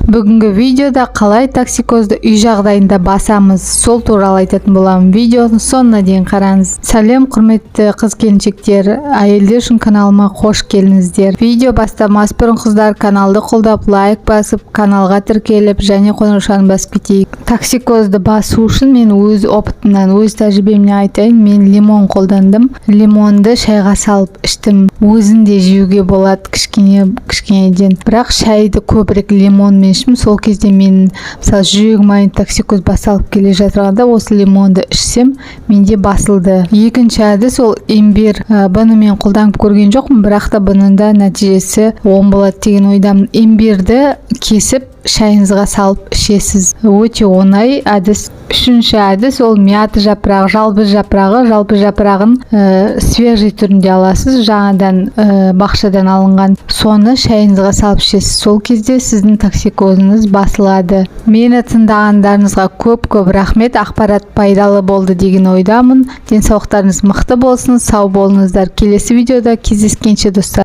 Бүгінгі видеода қалай токсикозды үй жағдайында басамыз, сол туралы айтатын боламын. Видеоны соңына дейін қараңыз. Сәлем құрметті қыз-келіншектер, әйелдер үшін каналыма қош келдіңіздер. Видео бастамас бұрын қыздар каналды қолдап, лайк басып, каналға тіркеліп, және қоңыраушаны басып кетейік. Токсикозды басу үшін мен өз опытымнан, өз тәжірибемнен айтайын. Мен лимон қолдандым. Лимонды шайға салып іштім. Өзін де жеуге болады кішкенеден. Бірақ шайды көбірек лимонмен ішім. Сол кезде мен мысалы жүрегім айнып токсикоз басалып келе жатырғанда осы лимонды ішсем, менде басылды. Екінші әдіс ол имбир. Бұны мен қолданып көрген жоқпын, бірақ та бұның да нәтижесі оң болады деген ойдамын. Имбирді кесіп шайыңызға салып ішесіз. Өте оңай әдіс. Үшінші әдіс ол мята жапырағы, жалбыз жапырағы. Жалбыз жапырағын свежий түрінде аласыз, жаңадан бақшадан алынған. Соны шайыңызға салып ішесіз. Сол кезде сіздің токсикозыңыз басылады. Мені тыңдағандарыңызға көп рахмет. Ақпарат пайдалы болды деген ойдамын. Денсаулықтарыңыз мықты болсын, сау болыңыздар. Келесі видеода кездескенше достар.